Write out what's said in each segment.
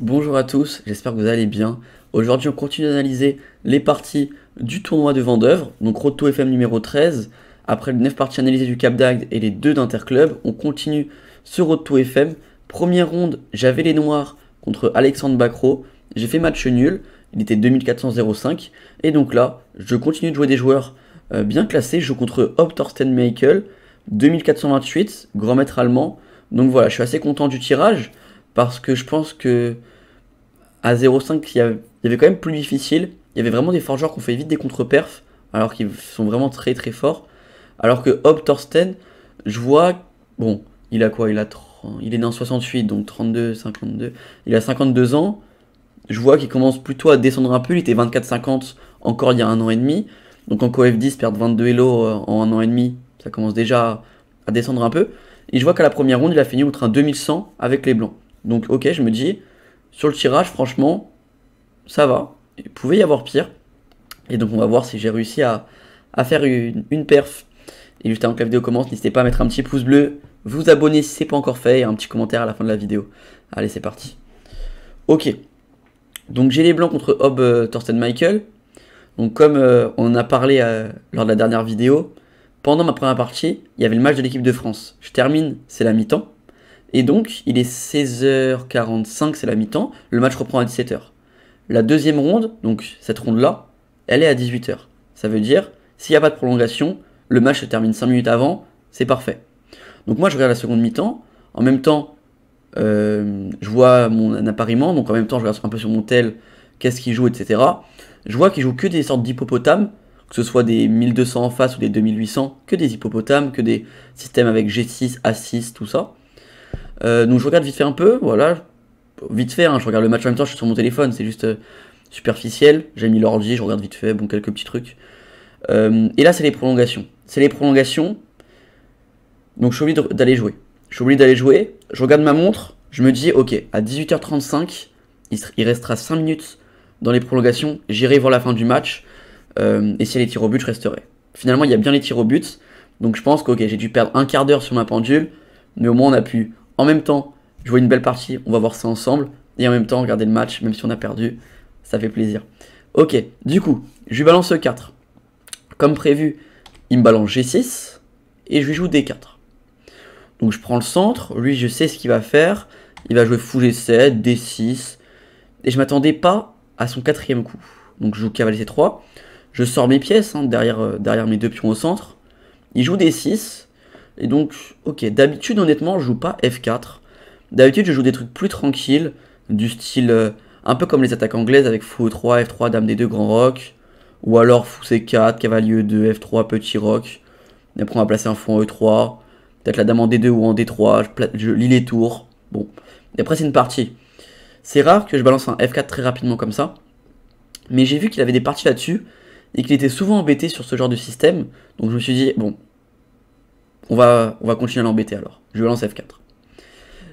Bonjour à tous, j'espère que vous allez bien. Aujourd'hui, on continue d'analyser les parties du tournoi de Vendeuvre, donc Road to FM numéro 13. Après les 9 parties analysées du Cap d'Agde et les 2 d'Interclub, on continue ce Road to FM. Première ronde, j'avais les Noirs contre Alexandre Bacro. J'ai fait match nul, il était 2405. Et donc là, je continue de jouer des joueurs bien classés. Je joue contre Hop Thorsten Michael, 2428, grand maître allemand. Donc voilà, je suis assez content du tirage parce que je pense que à 0,5, il y avait quand même plus difficile. Il y avait vraiment des forgeurs qui ont fait vite des contre-perfs, alors qu'ils sont vraiment très très forts. Alors que Hop Thorsten, je vois, bon, il a quoi? Il est né en 68, donc 32, 52. Il a 52 ans. Je vois qu'il commence plutôt à descendre un peu. Il était 24-50 encore il y a un an et demi. Donc en CoF10, perdre 22 Elo en un an et demi, ça commence déjà à descendre un peu. Et je vois qu'à la première ronde, il a fini au train 2100 avec les blancs. Donc ok, je me dis, sur le tirage, franchement, ça va. Il pouvait y avoir pire. Et donc on va voir si j'ai réussi à faire une perf. Et juste avant que la vidéo commence, n'hésitez pas à mettre un petit pouce bleu, vous abonner si c'est pas encore fait et un petit commentaire à la fin de la vidéo. Allez, c'est parti. Ok. Donc j'ai les blancs contre Hob Thorsten Michael. Donc comme on en a parlé lors de la dernière vidéo, pendant ma première partie, il y avait le match de l'équipe de France. Je termine, c'est la mi-temps. Et donc, il est 16h45, c'est la mi-temps. Le match reprend à 17h. La deuxième ronde, donc cette ronde-là, elle est à 18h. Ça veut dire, s'il n'y a pas de prolongation, le match se termine 5 minutes avant, c'est parfait. Donc moi, je regarde la seconde mi-temps. En même temps, je vois mon appariement. Donc en même temps, je regarde un peu sur mon tel, qu'est-ce qu'il joue, etc. Je vois qu'il joue que des sortes d'hippopotames, que ce soit des 1200 en face ou des 2800, que des hippopotames, que des systèmes avec G6, A6, tout ça. Donc je regarde vite fait un peu, voilà, vite fait, hein, je regarde le match en même temps, je suis sur mon téléphone, c'est juste superficiel, j'ai mis l'ordi, je regarde vite fait, bon, quelques petits trucs. Et là, c'est les prolongations. C'est les prolongations, donc je suis obligé d'aller jouer. Je suis obligé d'aller jouer, je regarde ma montre, je me dis, ok, à 18h35, il restera 5 minutes dans les prolongations, j'irai voir la fin du match, et s'il y a les tirs au but, je resterai. Finalement, il y a bien les tirs au but, donc je pense que ok, j'ai dû perdre un quart d'heure sur ma pendule, mais au moins on a pu en même temps jouer une belle partie, on va voir ça ensemble, et en même temps regarder le match, même si on a perdu, ça fait plaisir. Ok, du coup, je lui balance E4. Comme prévu, il me balance G6, et je lui joue D4. Donc je prends le centre, lui je sais ce qu'il va faire, il va jouer fou G7, D6, et je m'attendais pas à son quatrième coup. Donc je joue cavalier C3, je sors mes pièces derrière mes deux pions au centre, il joue D6, et donc, ok, d'habitude, honnêtement, je joue pas F4. D'habitude, je joue des trucs plus tranquilles, du style un peu comme les attaques anglaises avec fou E3, F3, dame D2, grand roc. Ou alors fou C4, cavalier E2, F3, petit roc. Et après, on va placer un fou en E3. Peut-être la dame en D2 ou en D3. Je lis les tours. Bon. Et après, c'est une partie. C'est rare que je balance un F4 très rapidement comme ça. Mais j'ai vu qu'il avait des parties là-dessus. Et qu'il était souvent embêté sur ce genre de système. Donc je me suis dit, bon, on va continuer à l'embêter alors. Je lui lance F4.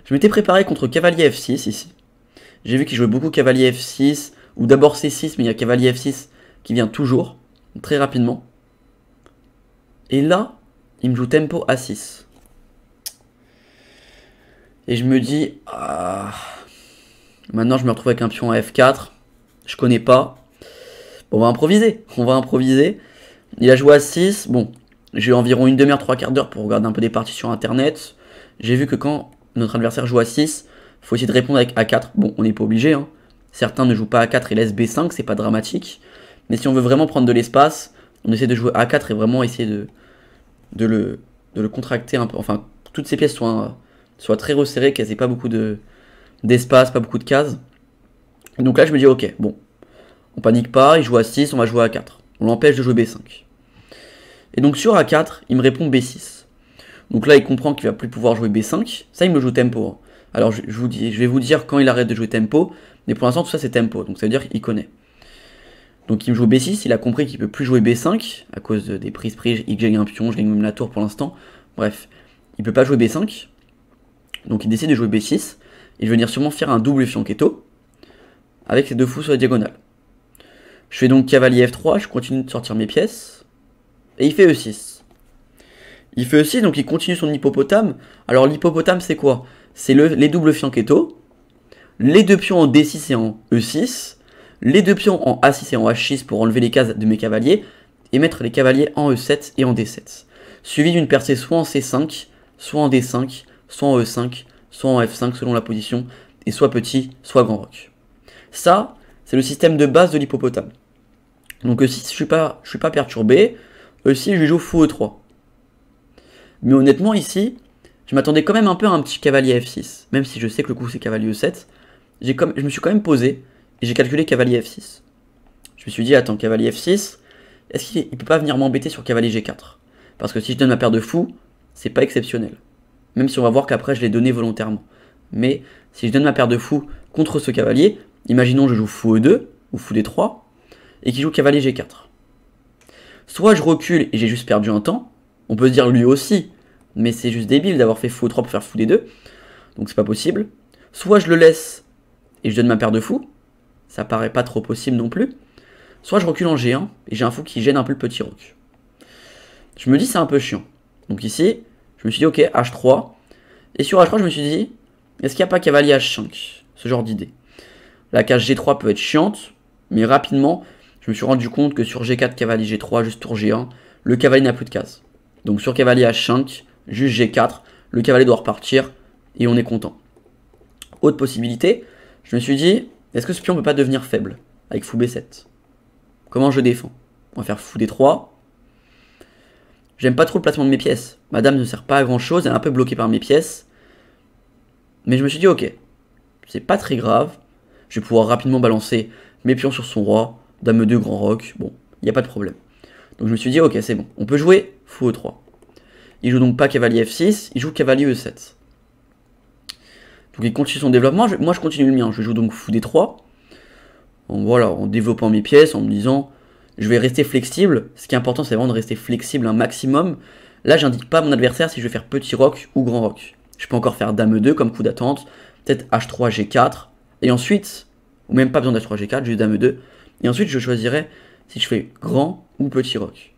Je m'étais préparé contre cavalier F6 ici. J'ai vu qu'il jouait beaucoup cavalier F6, ou d'abord C6, mais il y a cavalier F6 qui vient toujours, très rapidement. Et là, il me joue tempo A6. Et je me dis, ah, maintenant je me retrouve avec un pion à F4. Je connais pas. Bon, on va improviser. On va improviser. Il a joué A6. Bon, j'ai eu environ une demi-heure, trois quarts d'heure pour regarder un peu des parties sur internet. J'ai vu que quand notre adversaire joue A6, il faut essayer de répondre avec A4. Bon, on n'est pas obligé, hein. Certains ne jouent pas A4 et laissent B5, c'est pas dramatique. Mais si on veut vraiment prendre de l'espace, on essaie de jouer A4 et vraiment essayer de le contracter un peu. Enfin, que toutes ces pièces soient très resserrées, qu'elles aient pas beaucoup d'espace, pas beaucoup de cases. Et donc là, je me dis, ok, bon, on panique pas, il joue A6, on va jouer A4. On l'empêche de jouer B5. Et donc sur A4, il me répond B6. Donc là, il comprend qu'il va plus pouvoir jouer B5. Ça, il me joue tempo, hein. Alors, je vais vous dire quand il arrête de jouer tempo. Mais pour l'instant, tout ça, c'est tempo. Donc, ça veut dire qu'il connaît. Donc, il me joue B6. Il a compris qu'il peut plus jouer B5 à cause des prises. Il gagne un pion. Je gagne même la tour pour l'instant. Bref, il peut pas jouer B5. Donc, il décide de jouer B6. Il va venir sûrement faire un double fianchetto avec ses deux fous sur la diagonale. Je fais donc cavalier F3. Je continue de sortir mes pièces. Et il fait E6. Il fait aussi, donc il continue son hippopotame. Alors l'hippopotame c'est quoi? C'est les doubles fianchetto. les deux pions en D6 et en E6, les deux pions en A6 et en H6 pour enlever les cases de mes cavaliers, et mettre les cavaliers en E7 et en D7. Suivi d'une percée soit en C5, soit en D5, soit en E5, soit en F5 selon la position, et soit petit, soit grand roc. Ça, c'est le système de base de l'hippopotame. Donc E6, je suis pas perturbé. E6, je joue fou E3. Mais honnêtement, ici, je m'attendais quand même un peu à un petit cavalier F6. Même si je sais que le coup c'est cavalier E7. Je me suis quand même posé et j'ai calculé cavalier F6. Je me suis dit, attends, cavalier F6, est-ce qu'il peut pas venir m'embêter sur cavalier G4? Parce que si je donne ma paire de fous, c'est pas exceptionnel. Même si on va voir qu'après je l'ai donné volontairement. Mais si je donne ma paire de fous contre ce cavalier, imaginons je joue fou E2 ou fou D3 et qu'il joue cavalier G4. Soit je recule et j'ai juste perdu un temps, on peut se dire lui aussi, mais c'est juste débile d'avoir fait fou E3 pour faire fou D2, donc c'est pas possible. Soit je le laisse et je donne ma paire de fous, ça paraît pas trop possible non plus. Soit je recule en G1 et j'ai un fou qui gêne un peu le petit roc. Je me dis c'est un peu chiant. Donc ici, je me suis dit ok, H3. Et sur H3, je me suis dit, est-ce qu'il n'y a pas cavalier H5? Ce genre d'idée. La case G3 peut être chiante, mais rapidement, je me suis rendu compte que sur G4, cavalier G3, juste tour G1, le cavalier n'a plus de case. Donc sur cavalier H5, juste G4, le cavalier doit repartir et on est content. Autre possibilité, je me suis dit, est-ce que ce pion ne peut pas devenir faible avec fou B7? Comment je défends? On va faire fou D3. J'aime pas trop le placement de mes pièces. Madame ne sert pas à grand chose, elle est un peu bloquée par mes pièces. Mais je me suis dit, ok, c'est pas très grave. Je vais pouvoir rapidement balancer mes pions sur son roi. Dame 2, grand roc. Bon, il n'y a pas de problème. Donc je me suis dit, ok, c'est bon. On peut jouer fou E3. Il joue donc pas cavalier F6, il joue cavalier E7. Donc il continue son développement. Moi, je continue le mien. Je joue donc fou D3. Voilà, en développant mes pièces, en me disant, je vais rester flexible. Ce qui est important, c'est vraiment de rester flexible un maximum. Là, j'indique pas à mon adversaire si je vais faire petit roc ou grand roc. Je peux encore faire dame 2 comme coup d'attente. Peut-être H3, G4. Et ensuite, ou même pas besoin d'H3, G4, juste dame 2. Et ensuite, je choisirai si je fais grand ou petit roc.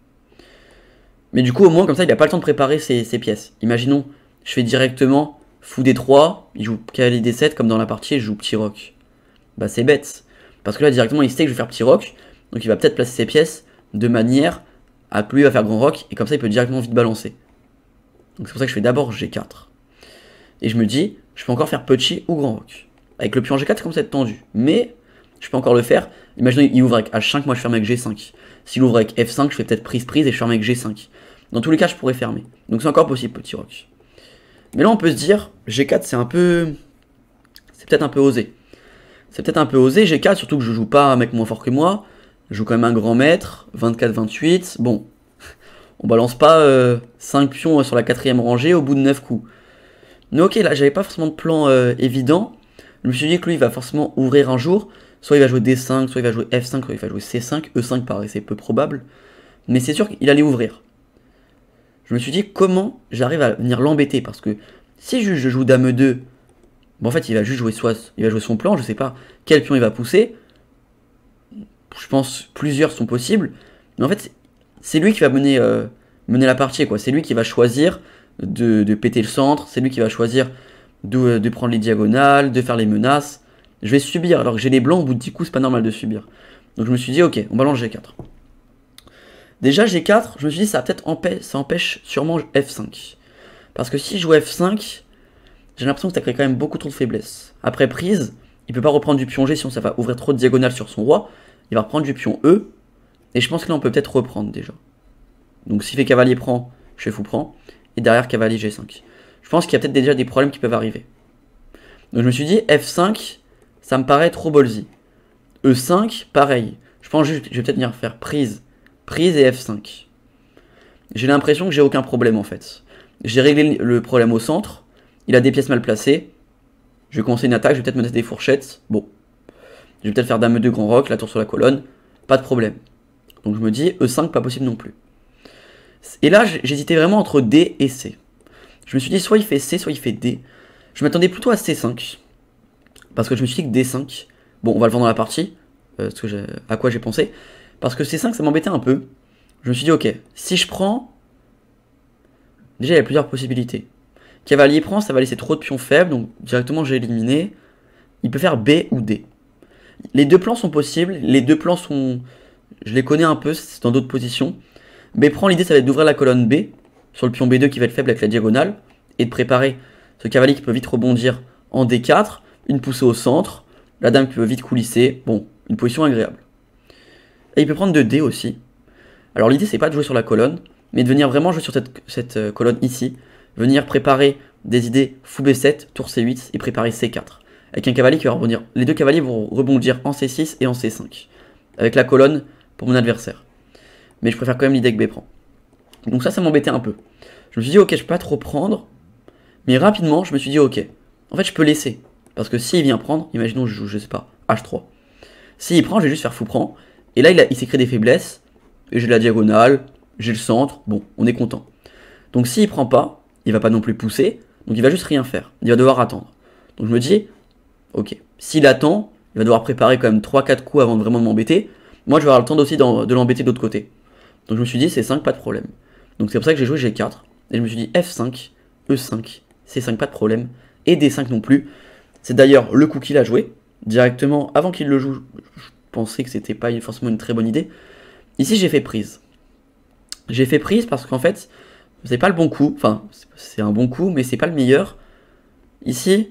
Mais du coup, au moins, comme ça, il n'a pas le temps de préparer ses pièces. Imaginons, je fais directement fou D3, il joue cavalier D7, comme dans la partie, et je joue petit roc. Bah, c'est bête. Parce que là, directement, il sait que je vais faire petit roc. Donc, il va peut-être placer ses pièces de manière à que lui va faire grand roc. Et comme ça, il peut directement vite balancer. Donc, c'est pour ça que je fais d'abord G4. Et je me dis, je peux encore faire petit ou grand roc. Avec le pion G4, c'est comme ça être tendu. Mais je peux encore le faire. Imaginez, il ouvre avec H5, moi je ferme avec G5. S'il ouvre avec F5, je fais peut-être prise et je ferme avec G5. Dans tous les cas, je pourrais fermer. Donc c'est encore possible, petit roc. Mais là, on peut se dire, G4, c'est un peu... c'est peut-être un peu osé. C'est peut-être un peu osé, G4, surtout que je joue pas un mec moins fort que moi. Je joue quand même un grand maître, 24-28. Bon, on balance pas 5 pions sur la 4ème rangée au bout de 9 coups. Mais ok, là, j'avais pas forcément de plan évident. Je me suis dit que lui, il va forcément ouvrir un jour. Soit il va jouer D5, soit il va jouer F5, soit il va jouer C5. E5 paraissait peu probable. Mais c'est sûr qu'il allait ouvrir. Je me suis dit, comment j'arrive à venir l'embêter? Parce que si je joue dame 2, bon, en fait, il va juste jouer il va jouer son plan. Je sais pas quel pion il va pousser. Je pense plusieurs sont possibles. Mais en fait, c'est lui qui va mener la partie, quoi. C'est lui qui va choisir de péter le centre. C'est lui qui va choisir de prendre les diagonales, de faire les menaces. Je vais subir, alors que j'ai les blancs, au bout de 10 coups, c'est pas normal de subir. Donc je me suis dit, ok, on balance G4. Déjà, G4, je me suis dit, ça empêche sûrement F5. Parce que si je joue F5, j'ai l'impression que ça crée quand même beaucoup trop de faiblesse. Après prise, il peut pas reprendre du pion G, sinon ça va ouvrir trop de diagonales sur son roi. Il va reprendre du pion E, et je pense que là, on peut peut-être reprendre déjà. Donc s'il fait cavalier prend, je fais fou prend, et derrière cavalier G5. Je pense qu'il y a peut-être déjà des problèmes qui peuvent arriver. Donc je me suis dit, F5, ça me paraît trop ballsy. E5, pareil. Je pense juste que je vais peut-être venir faire prise et F5. J'ai l'impression que j'ai aucun problème en fait. J'ai réglé le problème au centre. Il a des pièces mal placées. Je vais commencer une attaque, je vais peut-être me mettre des fourchettes. Bon. Je vais peut-être faire dame 2 grand roc, la tour sur la colonne. Pas de problème. Donc je me dis, E5, pas possible non plus. Et là, j'hésitais vraiment entre D et C. Je me suis dit, soit il fait C, soit il fait D. Je m'attendais plutôt à C5. Parce que je me suis dit que D5, bon, on va le voir dans la partie, à quoi j'ai pensé. Parce que C5, ça m'embêtait un peu. Je me suis dit, ok, si je prends... Déjà, il y a plusieurs possibilités. Cavalier prend, ça va laisser trop de pions faibles, donc directement j'ai éliminé. il peut faire B ou D. Les deux plans sont possibles, les deux plans sont... Je les connais un peu, c'est dans d'autres positions. B prend, l'idée ça va être d'ouvrir la colonne B, sur le pion B2 qui va être faible avec la diagonale, et de préparer ce cavalier qui peut vite rebondir en D4, une poussée au centre, la dame qui peut vite coulisser, bon, une position agréable. Et il peut prendre de D aussi. Alors l'idée c'est pas de jouer sur la colonne, mais de venir vraiment jouer sur cette colonne ici, venir préparer des idées fou B7, tour C8 et préparer C4. Avec un cavalier qui va rebondir. Les deux cavaliers vont rebondir en C6 et en C5. Avec la colonne pour mon adversaire. Mais je préfère quand même l'idée que B prend. Donc ça m'embêtait un peu. Je me suis dit ok, je peux pas trop prendre. Mais rapidement, je me suis dit ok. En fait, je peux laisser. Parce que s'il vient prendre, imaginons je joue, je sais pas, H3. S'il prend, je vais juste faire fou prend. Et là, il s'est créé des faiblesses. Et j'ai la diagonale, j'ai le centre. Bon, on est content. Donc s'il prend pas, il va pas non plus pousser. Donc il va juste rien faire. Il va devoir attendre. Donc je me dis, ok, s'il attend, il va devoir préparer quand même 3-4 coups avant de vraiment m'embêter. Moi, je vais avoir le temps aussi de l'embêter de l'autre côté. Donc je me suis dit, C5, pas de problème. Donc c'est pour ça que j'ai joué G4. Et je me suis dit F5, E5, C5, pas de problème. Et D5 non plus. C'est d'ailleurs le coup qu'il a joué. Directement, avant qu'il le joue, je pensais que c'était pas forcément une très bonne idée. Ici, j'ai fait prise. J'ai fait prise parce qu'en fait, c'est pas le bon coup. Enfin, c'est un bon coup, mais c'est pas le meilleur. Ici,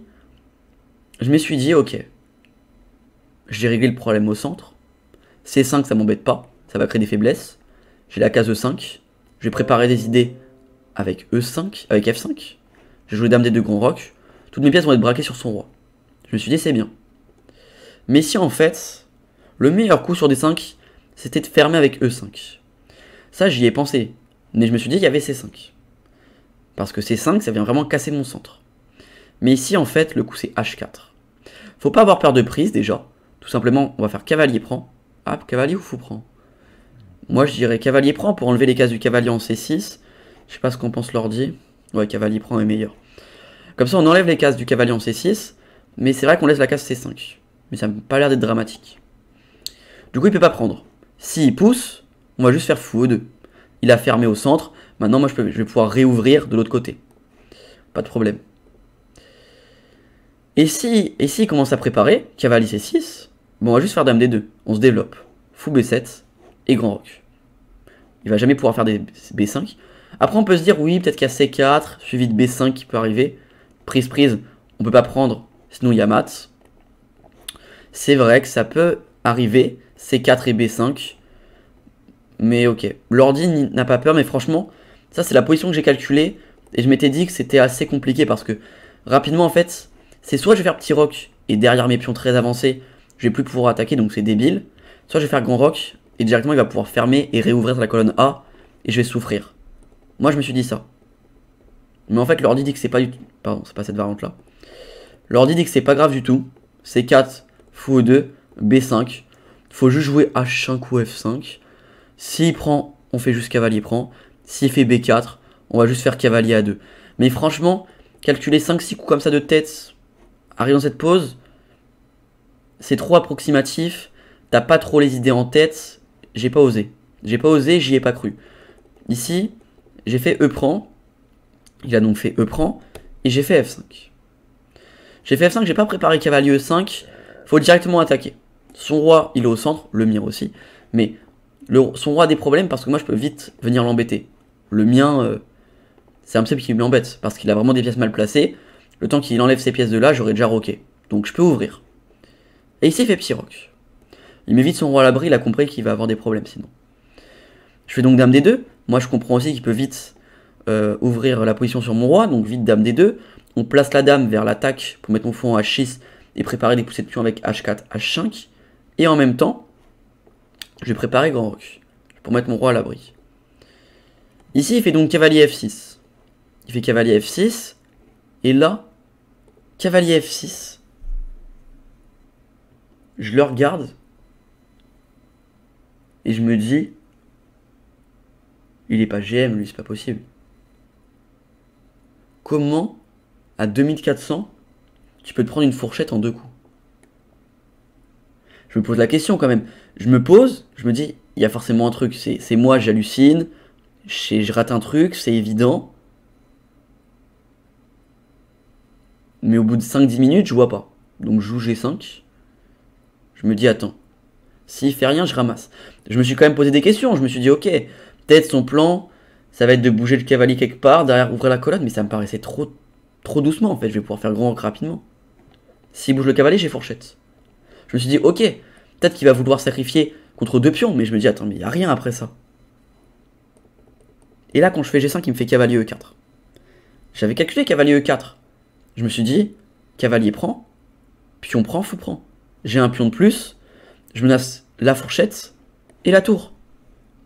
je me suis dit, ok, j'ai réglé le problème au centre. C5, ça m'embête pas. Ça va créer des faiblesses. J'ai la case E5. Je vais préparer des idées avec E5, avec F5. J'ai joué dame D2 grand roc. Toutes mes pièces vont être braquées sur son roi. Je me suis dit, c'est bien. Mais si en fait, le meilleur coup sur D5, c'était de fermer avec E5. Ça, j'y ai pensé. Mais je me suis dit, il y avait C5. Parce que C5, ça vient vraiment casser mon centre. Mais ici, en fait, le coup, c'est H4. Faut pas avoir peur de prise, déjà. Tout simplement, on va faire cavalier prend. Ah, cavalier ou fou prend? Moi, je dirais cavalier prend pour enlever les cases du cavalier en C6. Je sais pas ce qu'en pense l'ordi. Ouais, cavalier prend est meilleur. Comme ça, on enlève les cases du cavalier en C6. Mais c'est vrai qu'on laisse la case C5. Mais ça n'a pas l'air d'être dramatique. Du coup, il peut pas prendre. S'il pousse, on va juste faire fou E2. Il a fermé au centre. Maintenant, moi, je vais pouvoir réouvrir de l'autre côté. Pas de problème. Et si il commence à préparer, cavalier C6, bon, on va juste faire dame D2. On se développe. Fou B7 et grand roc. Il va jamais pouvoir faire des B5. Après, on peut se dire, oui, peut-être qu'il y a C4, suivi de B5 qui peut arriver. Prise, on peut pas prendre, sinon il y a mat. C'est vrai que ça peut arriver, C4 et B5. Mais ok, l'ordi n'a pas peur, mais franchement, ça c'est la position que j'ai calculée. Et je m'étais dit que c'était assez compliqué parce que rapidement en fait, c'est soit je vais faire petit roc et derrière mes pions très avancés, je vais plus pouvoir attaquer donc c'est débile. Soit je vais faire grand roc et directement il va pouvoir fermer et réouvrir la colonne A et je vais souffrir. Moi je me suis dit ça. Mais en fait l'ordi dit que c'est pas du tout... Pardon, c'est pas cette variante là. L'ordi dit que c'est pas grave du tout. C4, fou E2, B5. Faut juste jouer H5 ou F5. S'il prend, on fait juste cavalier prend. S'il fait B4, on va juste faire cavalier A2. Mais franchement, calculer 5-6 coups comme ça de tête, arriver dans cette pose, c'est trop approximatif. T'as pas trop les idées en tête. J'ai pas osé. J'ai pas osé, j'y ai pas cru. Ici, j'ai fait E prend. Il a donc fait E prend. Et j'ai fait F5. J'ai fait F5, j'ai pas préparé cavalier E5. Faut directement attaquer. Son roi, il est au centre. Le mien aussi. Mais son roi a des problèmes parce que moi, je peux vite venir l'embêter. Le mien, c'est un petit peu qui m'embête. Parce qu'il a vraiment des pièces mal placées. Le temps qu'il enlève ces pièces de là, j'aurais déjà roqué. Donc je peux ouvrir. Et ici, il fait petit roc. Il met vite son roi à l'abri, il a compris qu'il va avoir des problèmes sinon. Je fais donc dame D2. Moi, je comprends aussi qu'il peut vite ouvrir la position sur mon roi. Donc vite dame D2. On place la dame vers l'attaque pour mettre mon fou en H6 et préparer des poussées de pion avec H4, H5. Et en même temps, je vais préparer grand roc pour mettre mon roi à l'abri. Ici, il fait donc cavalier F6. Il fait cavalier F6. Et là, cavalier F6. Je le regarde. Et je me dis, il est pas GM, lui, c'est pas possible. Comment, à 2400, tu peux te prendre une fourchette en 2 coups? Je me pose la question quand même. Je me pose, je me dis, il y a forcément un truc. C'est moi, j'hallucine. Je rate un truc, c'est évident. Mais au bout de 5-10 minutes, je vois pas. Donc je joue G5. Je me dis, attends, s'il fait rien, je ramasse. Je me suis quand même posé des questions. Je me suis dit, ok, peut-être son plan, ça va être de bouger le cavalier quelque part, derrière ouvrir la colonne, mais ça me paraissait trop doucement en fait. Je vais pouvoir faire grand roc rapidement. S'il bouge le cavalier, j'ai fourchette. Je me suis dit, ok, peut-être qu'il va vouloir sacrifier contre 2 pions, mais je me dis, attends, mais il n'y a rien après ça. Et là, quand je fais G5, il me fait cavalier E4. J'avais calculé cavalier E4. Je me suis dit, cavalier prend, pion prend, fou prend. J'ai un pion de plus, je menace la fourchette et la tour.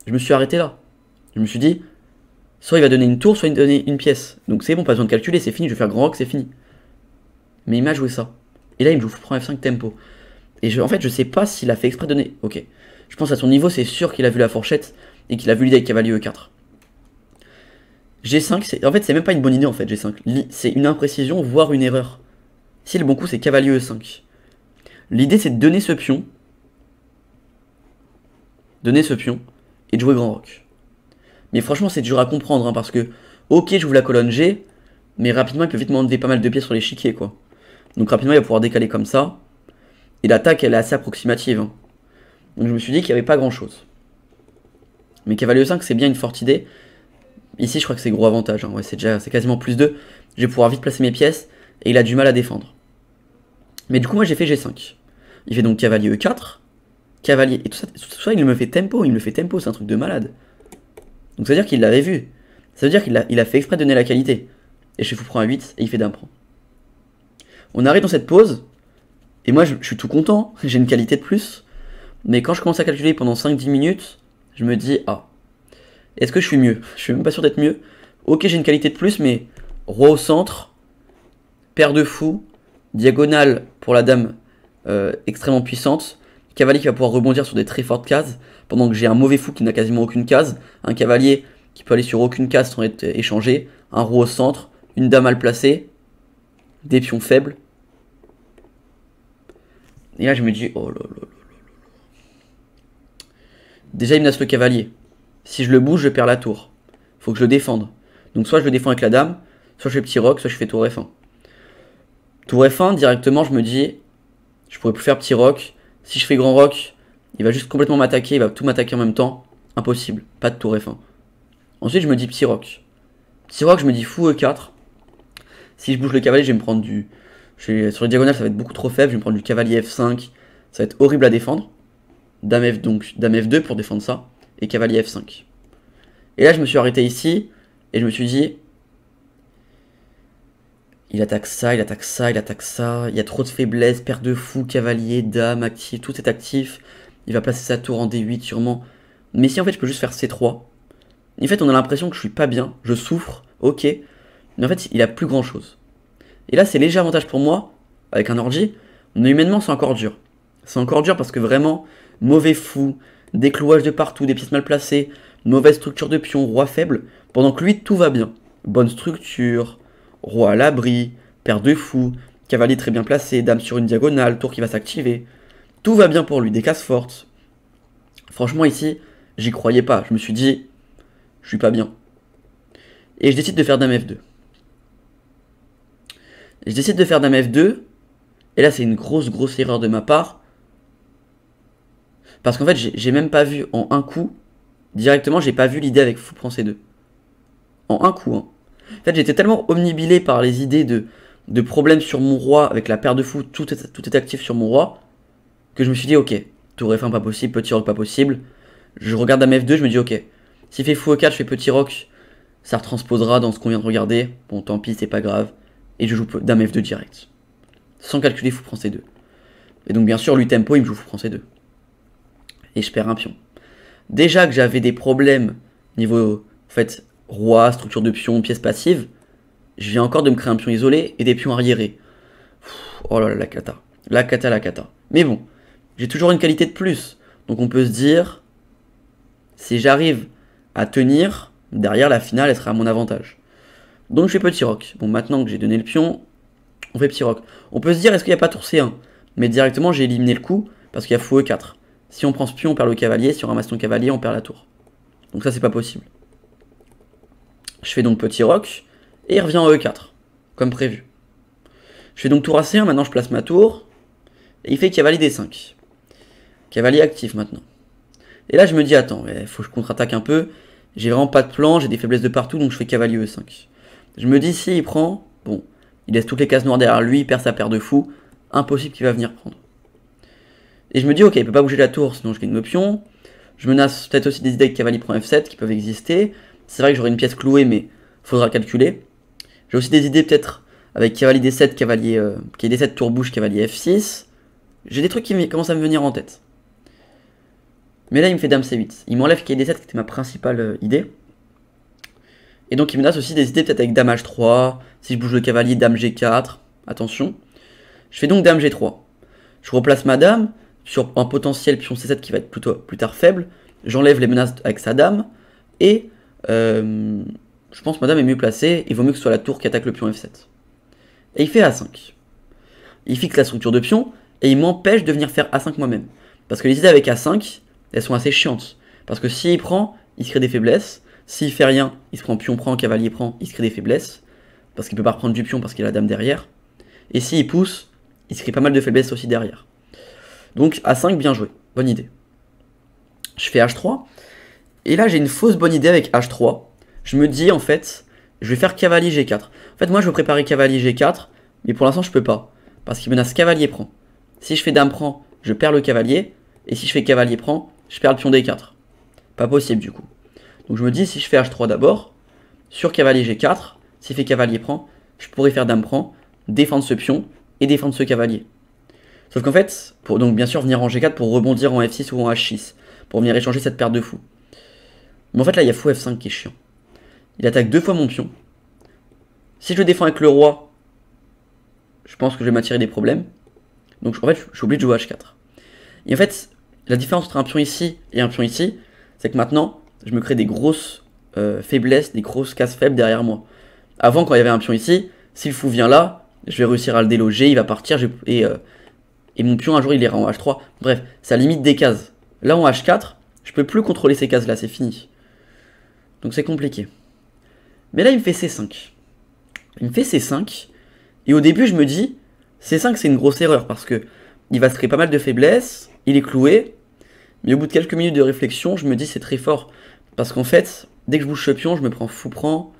Je me suis arrêté là. Je me suis dit, soit il va donner une tour, soit il va donner une pièce. Donc c'est bon, pas besoin de calculer, c'est fini, je vais faire grand roc, c'est fini. Mais il m'a joué ça. Et là, il me joue fou prend F5 tempo. Et en fait, je sais pas s'il a fait exprès de donner. Ok. Je pense à son niveau, c'est sûr qu'il a vu la fourchette et qu'il a vu l'idée avec cavalier E4. G5, en fait, c'est même pas une bonne idée en fait, G5. C'est une imprécision, voire une erreur. Si le bon coup, c'est cavalier E5. L'idée, c'est de donner ce pion. Et de jouer grand roc. Mais franchement, c'est dur à comprendre, hein, parce que, ok, j'ouvre la colonne G, mais rapidement, il peut vite m'enlever pas mal de pieds sur l'échiquier, quoi. Donc rapidement, il va pouvoir décaler comme ça. Et l'attaque, elle est assez approximative. Hein. Donc je me suis dit qu'il n'y avait pas grand-chose. Mais cavalier E5, c'est bien une forte idée. Ici, je crois que c'est gros avantage. Hein. Ouais, c'est quasiment plus 2. Je vais pouvoir vite placer mes pièces, et il a du mal à défendre. Mais du coup, moi, j'ai fait G5. Il fait donc cavalier E4. Cavalier. Et tout ça, il me fait tempo. Il me le fait tempo, c'est un truc de malade. Donc ça veut dire qu'il l'avait vu. Ça veut dire qu'il a fait exprès de donner la qualité. Et chez fou prend A8 et il fait dame prend. On arrive dans cette pause. Et moi je suis tout content. J'ai une qualité de plus. Mais quand je commence à calculer pendant 5-10 minutes, je me dis, ah, est-ce que je suis mieux? Je suis même pas sûr d'être mieux. Ok, j'ai une qualité de plus, mais roi au centre, paire de fou, diagonale pour la dame extrêmement puissante, cavalier qui va pouvoir rebondir sur des très fortes cases, pendant que j'ai un mauvais fou qui n'a quasiment aucune case, un cavalier qui peut aller sur aucune case sans être échangé, un roi au centre, une dame mal placée, des pions faibles. Et là je me dis, oh là là là là. Déjà il menace le cavalier. Si je le bouge, je perds la tour. Faut que je le défende. Donc soit je le défends avec la dame, soit je fais petit roc, soit je fais tour F1. Tour F1, directement je me dis, je pourrais plus faire petit roc. Si je fais grand roc, il va juste complètement m'attaquer, il va tout m'attaquer en même temps. Impossible, pas de tour F1. Ensuite je me dis petit roc. Petit roc, je me dis fou E4. Si je bouge le cavalier, je vais me prendre du... Sur les diagonales, ça va être beaucoup trop faible, je vais me prendre du cavalier F5. Ça va être horrible à défendre. Dame F, donc, dame F2 pour défendre ça. Et cavalier F5. Et là, je me suis arrêté ici. Et je me suis dit... Il attaque ça, il attaque ça, il attaque ça. Il y a trop de faiblesse, paire de fou, cavalier, dame, actif. Tout est actif. Il va placer sa tour en D8 sûrement. Mais si en fait, je peux juste faire C3. En fait, on a l'impression que je suis pas bien. Je souffre, ok. Mais en fait, il a plus grand chose. Et là, c'est léger avantage pour moi. Avec un ordi. Mais humainement, c'est encore dur. C'est encore dur parce que vraiment, mauvais fou, déclouage de partout, des pièces mal placées, mauvaise structure de pion, roi faible. Pendant que lui, tout va bien. Bonne structure, roi à l'abri, paire de fou, cavalier très bien placé, dame sur une diagonale, tour qui va s'activer. Tout va bien pour lui, des cases fortes. Franchement, ici, j'y croyais pas. Je me suis dit, je suis pas bien. Et je décide de faire dame F2. Je décide de faire dame F2. Et là, c'est une grosse erreur de ma part. Parce qu'en fait, j'ai même pas vu en un coup. Directement, j'ai pas vu l'idée avec fou prend C2. En un coup, hein. En fait, j'étais tellement omnibilé par les idées de problèmes sur mon roi avec la paire de fou, tout est actif sur mon roi, que je me suis dit, ok, tour F1 pas possible, petit roc pas possible. Je regarde dame F2, je me dis, ok, s'il fait fou E4, je fais petit roc, ça retransposera dans ce qu'on vient de regarder. Bon, tant pis, c'est pas grave. Et je joue dame F2 direct. Sans calculer fou prend C2. Et donc, bien sûr, lui tempo, il me joue fou prend C2. Et je perds un pion. Déjà que j'avais des problèmes niveau, en fait, roi, structure de pion, pièce passive, je viens encore de me créer un pion isolé et des pions arriérés. Oh là là, la cata. La cata. Mais bon, j'ai toujours une qualité de plus. Donc on peut se dire, si j'arrive à tenir, derrière la finale, elle sera à mon avantage. Donc je fais petit roc. Bon, maintenant que j'ai donné le pion, on fait petit roc. On peut se dire, est-ce qu'il n'y a pas tour C1? Mais directement, j'ai éliminé le coup parce qu'il y a fou E4. Si on prend ce pion, on perd le cavalier. Si on ramasse ton cavalier, on perd la tour. Donc ça, c'est pas possible. Je fais donc petit roc. Et il revient en E4. Comme prévu. Je fais donc tour A1, maintenant je place ma tour. Et il fait cavalier D5. Cavalier actif maintenant. Et là je me dis, attends, il faut que je contre-attaque un peu. J'ai vraiment pas de plan, j'ai des faiblesses de partout, donc je fais cavalier E5. Je me dis, si il prend, bon, il laisse toutes les cases noires derrière lui, il perd sa paire de fous. Impossible qu'il va venir prendre. Et je me dis, ok, il peut pas bouger la tour, sinon je gagne mes pions. Je menace peut-être aussi des idées avec cavalier prend F7 qui peuvent exister. C'est vrai que j'aurai une pièce clouée, mais faudra calculer. J'ai aussi des idées peut-être avec cavalier D7, cavalier D7, tour bouche, cavalier F6. J'ai des trucs qui commencent à me venir en tête. Mais là, il me fait dame C8. Il m'enlève cavalier D7 qui était ma principale idée. Et donc, il menace aussi des idées peut-être avec dame H3. Si je bouge le cavalier, dame G4. Attention. Je fais donc dame G3. Je replace ma dame sur un potentiel pion C7 qui va être plutôt plus tard faible. J'enlève les menaces avec sa dame. Et je pense que ma dame est mieux placée. Il vaut mieux que ce soit la tour qui attaque le pion F7. Et il fait A5. Il fixe la structure de pion. Et il m'empêche de venir faire A5 moi-même. Parce que les idées avec A5, elles sont assez chiantes. Parce que s'il prend, il se crée des faiblesses. S'il fait rien, il se prend pion prend, cavalier prend, il se crée des faiblesses. Parce qu'il peut pas reprendre du pion parce qu'il a la dame derrière. Et s'il pousse, il se crée pas mal de faiblesses aussi derrière. Donc A5, bien joué. Bonne idée. Je fais H3. Et là, j'ai une fausse bonne idée avec H3. Je me dis, en fait, je vais faire cavalier G4. En fait, moi, je veux préparer cavalier G4. Mais pour l'instant, je peux pas. Parce qu'il menace cavalier prend. Si je fais dame prend, je perds le cavalier. Et si je fais cavalier prend, je perds le pion D4. Pas possible, du coup. Donc je me dis, si je fais H3 d'abord, sur cavalier G4, s'il fait cavalier prend, je pourrais faire dame prend, défendre ce pion et défendre ce cavalier. Sauf qu'en fait, pour donc bien sûr venir en G4 pour rebondir en F6 ou en H6, pour venir échanger cette paire de fous. Mais en fait là, il y a fou F5 qui est chiant. Il attaque deux fois mon pion. Si je le défends avec le roi, je pense que je vais m'attirer des problèmes. Donc en fait, je suis obligé de jouer H4. Et en fait, la différence entre un pion ici et un pion ici, c'est que maintenant, je me crée des grosses faiblesses, des grosses cases faibles derrière moi. Avant, quand il y avait un pion ici, si le fou vient là, je vais réussir à le déloger, il va partir, et mon pion un jour il ira en H3. Bref, ça limite des cases. Là en H4, je peux plus contrôler ces cases là, c'est fini. Donc c'est compliqué. Mais là il me fait C5. Il me fait C5, et au début je me dis, C5 c'est une grosse erreur, parce que il va se créer pas mal de faiblesses, il est cloué, mais au bout de quelques minutes de réflexion, je me dis c'est très fort. Parce qu'en fait, dès que je bouge ce pion, je me prends fou prend,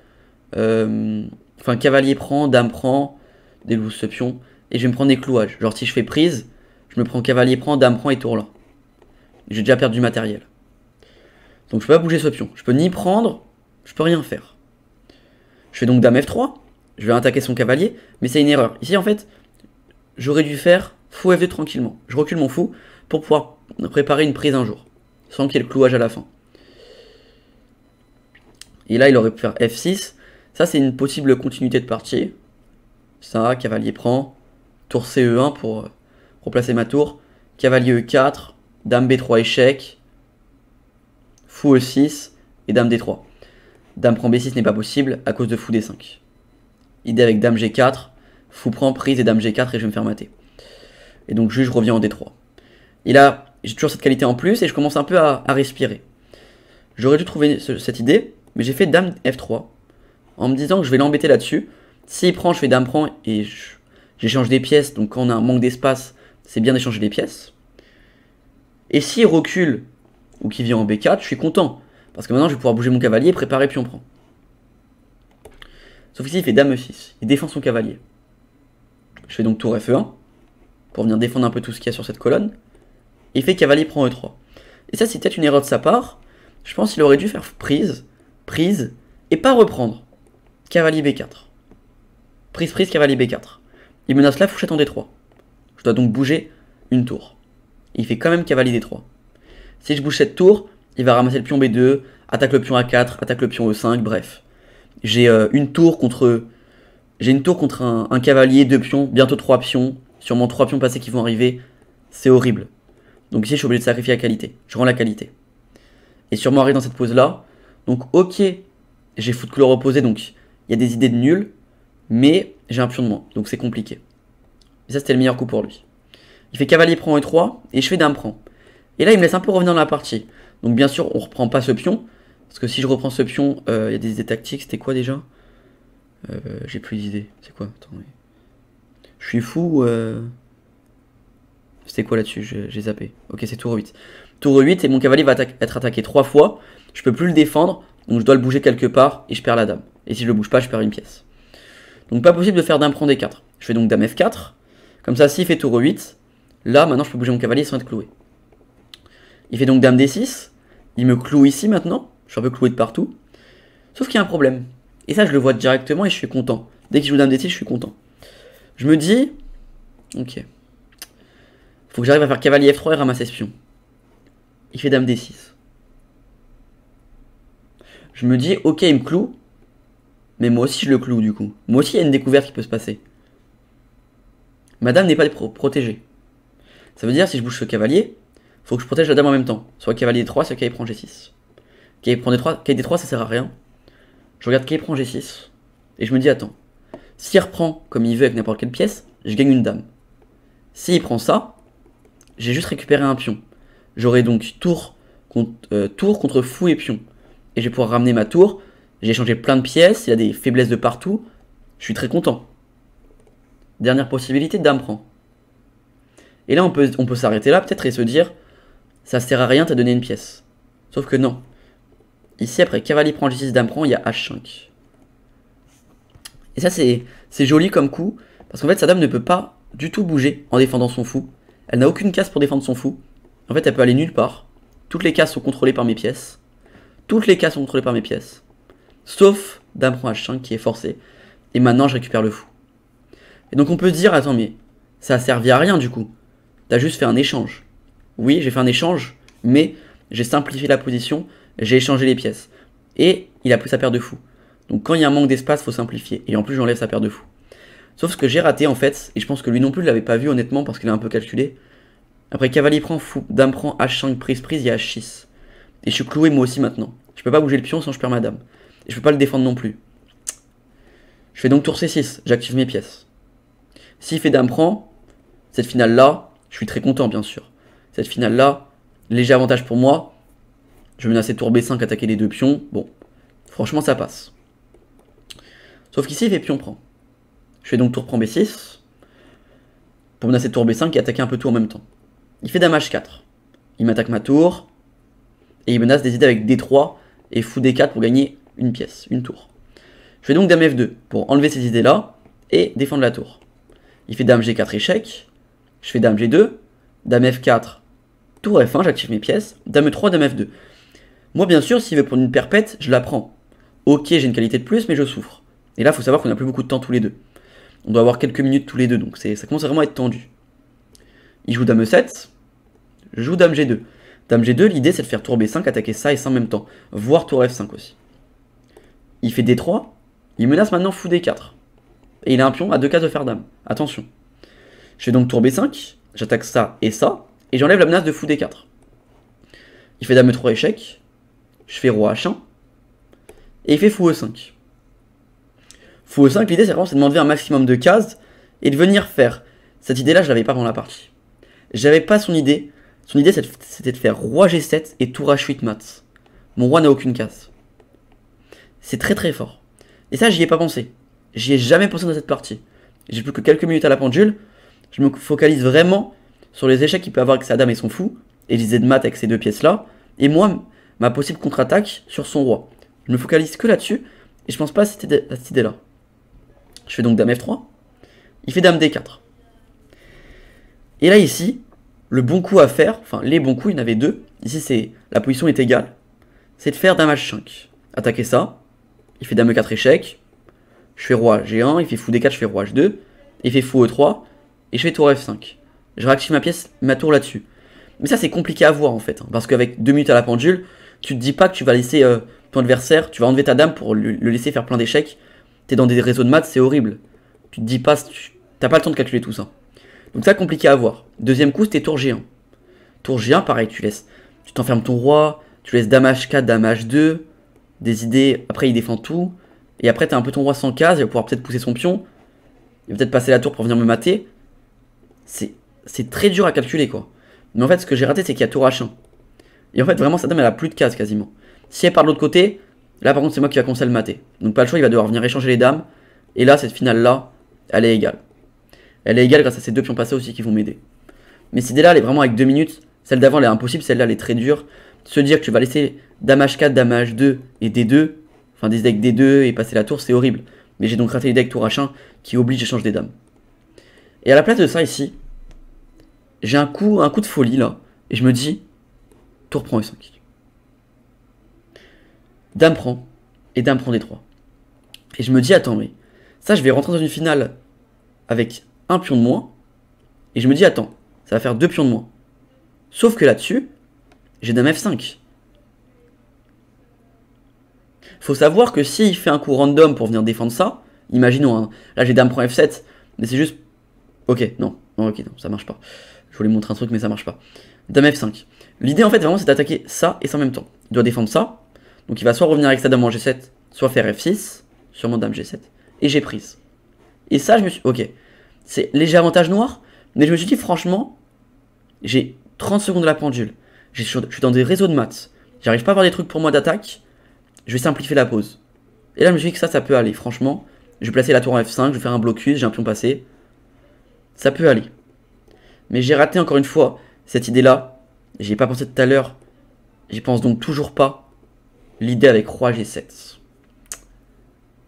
enfin cavalier prend, dame prend, dès que je bouge ce pion, et je vais me prendre des clouages. Genre si je fais prise, je me prends cavalier prend, dame prend et tour là. J'ai déjà perdu du matériel. Donc je peux pas bouger ce pion. Je peux ni prendre, je peux rien faire. Je fais donc dame F3, je vais attaquer son cavalier, mais c'est une erreur. Ici en fait, j'aurais dû faire fou F2 tranquillement. Je recule mon fou pour pouvoir préparer une prise un jour, sans qu'il y ait le clouage à la fin. Et là, il aurait pu faire F6. Ça, c'est une possible continuité de partie. Ça, cavalier prend. Tour CE1 pour replacer ma tour. Cavalier E4. Dame B3 échec. Fou E6. Et dame D3. Dame prend B6 n'est pas possible à cause de fou D5. Idée avec dame G4. Fou prend prise et dame G4 et je vais me faire mater. Et donc, je reviens en D3. Et là, j'ai toujours cette qualité en plus et je commence un peu à respirer. J'aurais dû trouver cette idée. Mais j'ai fait dame F3 en me disant que je vais l'embêter là-dessus. S'il prend, je fais dame prend et j'échange des pièces. Donc quand on a un manque d'espace, c'est bien d'échanger des pièces. Et s'il recule ou qu'il vient en B4, je suis content. Parce que maintenant, je vais pouvoir bouger mon cavalier et préparer pion prend. Sauf qu'ici, il fait dame E6. Il défend son cavalier. Je fais donc tour F1 pour venir défendre un peu tout ce qu'il y a sur cette colonne. Et il fait cavalier prend E3. Et ça, c'est peut-être une erreur de sa part. Je pense qu'il aurait dû faire prise, et pas reprendre. Cavalier B4. Prise, cavalier B4. Il menace la fourchette en D3. Je dois donc bouger une tour. Il fait quand même cavalier D3. Si je bouge cette tour, il va ramasser le pion B2, attaque le pion A4, attaque le pion E5, bref. J'ai une tour contre un cavalier, 2 pions, bientôt 3 pions, sûrement 3 pions passés qui vont arriver. C'est horrible. Donc ici, je suis obligé de sacrifier la qualité. Je rends la qualité. Et sûrement arriver dans cette pose-là. Donc ok, j'ai fou de couleur opposée, donc il y a des idées de nul, mais j'ai un pion de moins, donc c'est compliqué. Et ça, c'était le meilleur coup pour lui. Il fait cavalier prend E3, et je fais dame prend. Et là, il me laisse un peu revenir dans la partie. Donc bien sûr, on reprend pas ce pion, parce que si je reprends ce pion, il y a des idées tactiques. C'était quoi déjà? J'ai plus d'idées. C'est quoi? Attends, oui. Je suis fou. C'était quoi là-dessus? J'ai zappé. Ok, c'est tour 8. Tour 8 et mon cavalier va être attaqué 3 fois. Je peux plus le défendre, donc je dois le bouger quelque part et je perds la dame. Et si je le bouge pas, je perds une pièce. Donc pas possible de faire dame prend D4. Je fais donc dame F4. Comme ça, s'il fait tour 8, là maintenant je peux bouger mon cavalier sans être cloué. Il fait donc dame D6. Il me cloue ici maintenant. Je suis un peu cloué de partout. Sauf qu'il y a un problème. Et ça, je le vois directement et je suis content. Dès qu'il joue dame D6, je suis content. Je me dis... Ok. Faut que j'arrive à faire cavalier F3 et ramasser espion. Il fait dame D6. Je me dis, ok, il me cloue. Mais moi aussi, je le cloue du coup. Moi aussi, il y a une découverte qui peut se passer. Ma dame n'est pas protégée. Ça veut dire, si je bouge ce cavalier, faut que je protège la dame en même temps. Soit cavalier D3, soit cavalier prend G6. Cavalier prend D3, cavalier D3, ça sert à rien. Je regarde cavalier prend G6. Et je me dis, attends. S'il reprend comme il veut avec n'importe quelle pièce, je gagne une dame. S'il prend ça, j'ai juste récupéré un pion. J'aurai donc tour contre fou et pion. Et je vais pouvoir ramener ma tour. J'ai échangé plein de pièces, il y a des faiblesses de partout. Je suis très content. Dernière possibilité, dame prend. Et là, on peut s'arrêter là peut-être et se dire, ça sert à rien, t'as donné une pièce. Sauf que non. Ici, après cavalier prend G6, dame prend, il y a H5. Et ça, c'est joli comme coup. Parce qu'en fait, sa dame ne peut pas du tout bouger en défendant son fou. Elle n'a aucune case pour défendre son fou. En fait, elle peut aller nulle part. Toutes les cases sont contrôlées par mes pièces. Toutes les cases sont contrôlées par mes pièces. Sauf dame prend H5 qui est forcé. Et maintenant, je récupère le fou. Et donc, on peut se dire, attends, mais ça a servi à rien du coup. T'as juste fait un échange. Oui, j'ai fait un échange, mais j'ai simplifié la position, j'ai échangé les pièces. Et il a pris sa paire de fou. Donc, quand il y a un manque d'espace, il faut simplifier. Et en plus, j'enlève sa paire de fou. Sauf ce que j'ai raté en fait, et je pense que lui non plus ne l'avait pas vu honnêtement parce qu'il a un peu calculé. Après cavalier prend fou, dame prend H5 prise, il y a H6. Et je suis cloué moi aussi maintenant. Je peux pas bouger le pion sans je perds ma dame. Et je peux pas le défendre non plus. Je fais donc tour C6, j'active mes pièces. S'il fait dame prend, cette finale là, je suis très content bien sûr. Cette finale là, léger avantage pour moi. Je vais menacer tour B5, attaquer les deux pions. Bon, franchement ça passe. Sauf qu'ici il fait pion prend. Je fais donc tour prend B6. Pour menacer tour B5 et attaquer un peu tout en même temps. Il fait dame H4. Il m'attaque ma tour. Et il menace des idées avec D3 et fou D4 pour gagner une pièce, une tour. Je fais donc dame F2 pour enlever ces idées là et défendre la tour. Il fait dame G4 échec. Je fais dame G2. Dame F4. Tour F1, j'active mes pièces. Dame E3, dame F2. Moi bien sûr, s'il veut prendre une perpète, je la prends. Ok, j'ai une qualité de plus, mais je souffre. Et là, il faut savoir qu'on n'a plus beaucoup de temps tous les deux. On doit avoir quelques minutes tous les deux, donc ça commence vraiment à être tendu. Il joue dame E7, je joue dame G2. Dame G2, l'idée c'est de faire tour B5, attaquer ça et ça en même temps, voire tour F5 aussi. Il fait D3, il menace maintenant fou D4. Et il a un pion à 2 cases de faire dame, attention. Je fais donc tour B5, j'attaque ça, et j'enlève la menace de fou D4. Il fait dame E3 échec, je fais roi H1, et il fait fou E5. Fou E5, l'idée c'est vraiment de m'enlever un maximum de cases et de venir faire. Cette idée-là, je l'avais pas pendant la partie. J'avais pas son idée. Son idée c'était de faire roi G7 et tour H8 mat. Mon roi n'a aucune case. C'est très très fort. Et ça, j'y ai pas pensé. J'y ai jamais pensé dans cette partie. J'ai plus que quelques minutes à la pendule. Je me focalise vraiment sur les échecs qu'il peut avoir avec sa dame et son fou. Et les idées de mat avec ces deux pièces-là. Et moi, ma possible contre-attaque sur son roi. Je me focalise que là-dessus. Et je pense pas à cette idée-là. Je fais donc dame F3. Il fait dame D4. Et là, ici, le bon coup à faire, enfin, les bons coups, il y en avait deux. Ici, la position est égale. C'est de faire dame H5. Attaquer ça. Il fait dame E4 échec. Je fais roi G1. Il fait fou D4, je fais roi H2. Il fait fou E3. Et je fais tour F5. Je réactive ma tour là-dessus. Mais ça, c'est compliqué à voir, en fait. Hein, parce qu'avec 2 minutes à la pendule, tu te dis pas que tu vas laisser ton adversaire, tu vas enlever ta dame pour le laisser faire plein d'échecs. T'es dans des réseaux de maths, c'est horrible. Tu te dis pas, t'as pas le temps de calculer tout ça. Donc ça, compliqué à voir. Deuxième coup, c'était tour G1. Tour G1, pareil, tu t'enfermes ton roi, tu laisses dame H4, dame H2, des idées, après il défend tout, et après t'as un peu ton roi sans case, il va pouvoir peut-être pousser son pion, il va peut-être passer la tour pour venir me mater. C'est très dur à calculer, quoi. Mais en fait, ce que j'ai raté, c'est qu'il y a tour H1. Et en fait, vraiment, sa dame, elle a plus de cases, quasiment. Si elle part de l'autre côté, là, par contre, c'est moi qui va commencer à le mater. Donc pas le choix, il va devoir venir échanger les dames, et là, cette finale-là, elle est égale. Elle est égale grâce à ces 2 pions passés aussi qui vont m'aider. Mais cette idée-là, elle est vraiment avec 2 minutes. Celle d'avant, elle est impossible. Celle-là, elle est très dure. Se dire que tu vas laisser dame H4, dame H2 et D2, enfin des decks D2 et passer la tour, c'est horrible. Mais j'ai donc raté les decks tour H1 qui obligent d'échanger des dames. Et à la place de ça, ici, j'ai un coup de folie là. Et je me dis, tour prend E5. Dame prend. Et dame prend D3. Et je me dis, attends, mais ça, je vais rentrer dans une finale avec un pion de moins. Et je me dis, attends, ça va faire 2 pions de moins. Sauf que là-dessus, j'ai dame F5. Faut savoir que s'il fait un coup random pour venir défendre ça, imaginons, hein, là j'ai dame prend F7, mais c'est juste... Ok, non, ça marche pas. Je voulais montrer un truc, mais ça marche pas. Dame F5. L'idée en fait, vraiment, c'est d'attaquer ça et ça en même temps. Il doit défendre ça, donc il va soit revenir avec sa dame en G7, soit faire F6, sûrement dame G7, et j'ai prise. Et ça, je me suis... Ok, c'est léger avantage noir, mais je me suis dit, franchement, j'ai 30 secondes de la pendule. Je suis dans des réseaux de maths. J'arrive pas à avoir des trucs pour moi d'attaque. Je vais simplifier la pause. Et là, je me suis dit que ça peut aller. Franchement, je vais placer la tour en F5, je vais faire un blocus, j'ai un pion passé. Ça peut aller. Mais j'ai raté encore une fois cette idée-là. J'y ai pas pensé tout à l'heure. J'y pense donc toujours pas. L'idée avec roi G7.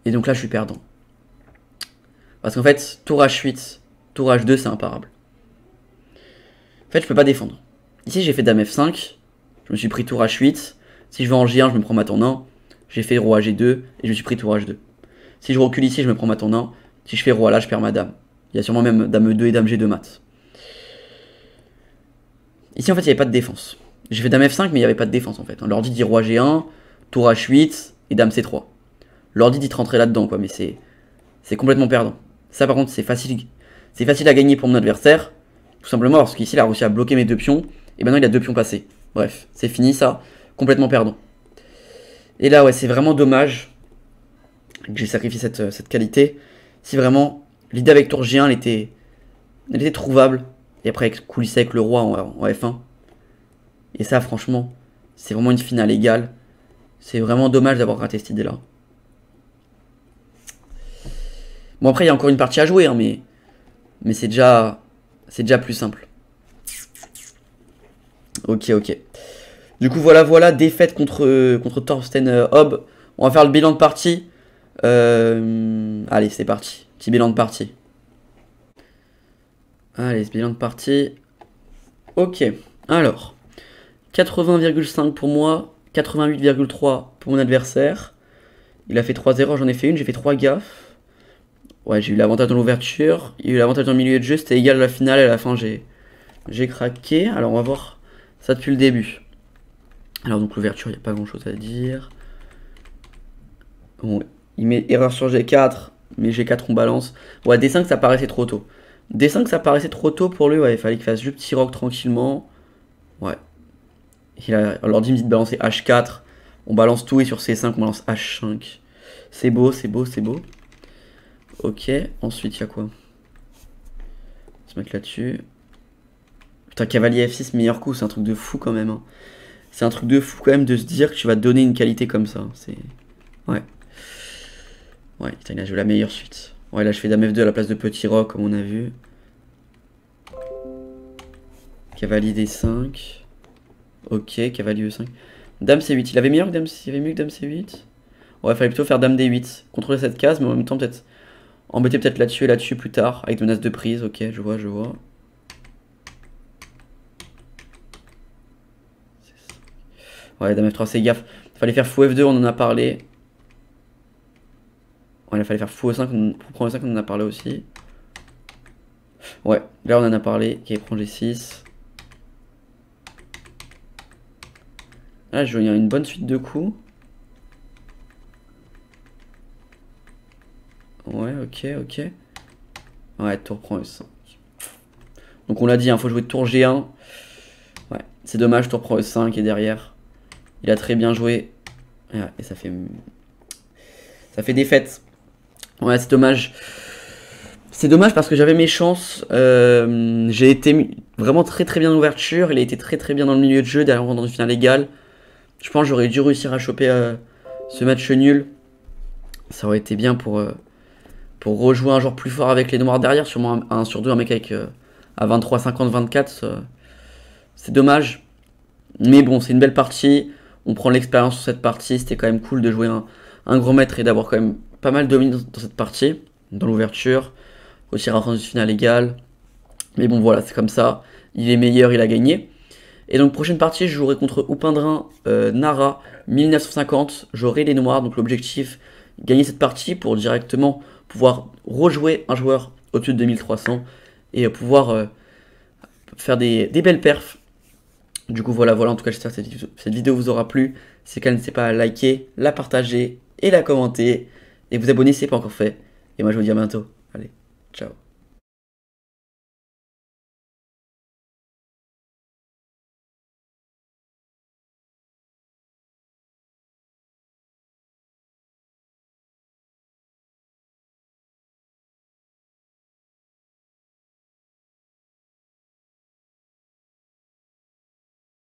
Et donc là, je suis perdant. Parce qu'en fait, tour H8, tour H2, c'est imparable. En fait, je peux pas défendre. Ici, j'ai fait dame F5. Je me suis pris tour H8. Si je vais en J1, je me prends ma tour 1. J'ai fait roi G2 et je me suis pris tour H2. Si je recule ici, je me prends ma tour 1. Si je fais roi là, je perds ma dame. Il y a sûrement même dame E2 et dame G2 mat. Ici, en fait, il n'y avait pas de défense. J'ai fait dame F5, mais il n'y avait pas de défense, en fait. L'ordi dit roi G1, tour H8 et dame C3. L'ordi dit de rentrer là-dedans, quoi, mais c'est complètement perdant. Ça, par contre, c'est facile à gagner pour mon adversaire. Tout simplement parce qu'ici, il a réussi à bloquer mes 2 pions. Et maintenant, il a 2 pions passés. Bref, c'est fini, ça. Complètement perdant. Et là, ouais, c'est vraiment dommage que j'ai sacrifié cette qualité. Si vraiment, l'idée avec tour G1, elle était trouvable. Et après, coulisser avec le roi en F1. Et ça, franchement, c'est vraiment une finale égale. C'est vraiment dommage d'avoir raté cette idée-là. Bon, après, il y a encore une partie à jouer, hein, mais c'est déjà plus simple. Ok. Du coup, voilà, défaite contre Thorsten Hobb. On va faire le bilan de partie. Allez, c'est parti. Petit bilan de partie. Allez, ce bilan de partie. Ok, alors. 80,5 pour moi. 88,3 pour mon adversaire. Il a fait 3 erreurs, j'en ai fait une. J'ai fait 3 gaffes. Ouais, j'ai eu l'avantage dans l'ouverture. Il y a eu l'avantage dans le milieu de jeu. C'était égal à la finale. Et à la fin, j'ai craqué. Alors, on va voir ça depuis le début. Alors, donc, l'ouverture, il n'y a pas grand-chose à dire. Bon, il met erreur sur G4. Mais G4, on balance. Ouais, D5, ça paraissait trop tôt. D5, ça paraissait trop tôt pour lui. Ouais, il fallait qu'il fasse juste petit rock tranquillement. Ouais. L'ordi me dit de balancer H4. On balance tout et sur C5, on balance H5. C'est beau. Ok, ensuite il y a quoi? On va se mettre là-dessus. Putain, cavalier F6, meilleur coup, c'est un truc de fou quand même. Hein. C'est un truc de fou quand même de se dire que tu vas te donner une qualité comme ça. C'est... Ouais. Ouais, putain, il a joué la meilleure suite. Ouais, là je fais dame F2 à la place de petit roc, comme on a vu. Cavalier D5. Ok, cavalier E5. Dame C8, il avait mieux que dame C8. Ouais, il fallait plutôt faire dame D8. Contrôler cette case, mais en même temps peut-être... Embêter peut-être là-dessus et là-dessus plus tard, avec menace de prise, ok, je vois. Ouais, dame F3, c'est gaffe. Fallait faire fou F2, on en a parlé. Ouais, il fallait faire fou E5, pour prendre E5, on en a parlé aussi. Ouais, là on en a parlé, qui prend G6. Là, je vois une bonne suite de coups. Ouais, ok. Ouais, tour prend E5. Donc on l'a dit, il faut jouer tour G1. Ouais, c'est dommage, tour prend E5 et derrière. Il a très bien joué. Et ça fait défaite. Ouais, c'est dommage. C'est dommage parce que j'avais mes chances. J'ai été vraiment très bien en ouverture. Il a été très bien dans le milieu de jeu, derrière dans une finale égale. Je pense que j'aurais dû réussir à choper ce match nul. Ça aurait été bien pour pour rejouer un joueur plus fort avec les noirs derrière, sûrement un 1 sur 2, un mec avec à 23, 50, 24. C'est dommage. Mais bon, c'est une belle partie. On prend l'expérience sur cette partie. C'était quand même cool de jouer un gros maître et d'avoir quand même pas mal dominé dans cette partie. Dans l'ouverture. Aussi rentré dans une finale égale. Mais bon, voilà, c'est comme ça. Il est meilleur, il a gagné. Et donc, prochaine partie, je jouerai contre Oupindrin Nara 1950. J'aurai les noirs. Donc, l'objectif, gagner cette partie pour directement pouvoir rejouer un joueur au-dessus de 2300 et pouvoir faire des belles perfs. Du coup, voilà, en tout cas, j'espère que cette vidéo vous aura plu. Si c'est le cas, n'hésitez pas à liker, la partager et la commenter. Et vous abonner si ce n'est pas encore fait. Et moi, je vous dis à bientôt. Allez, ciao.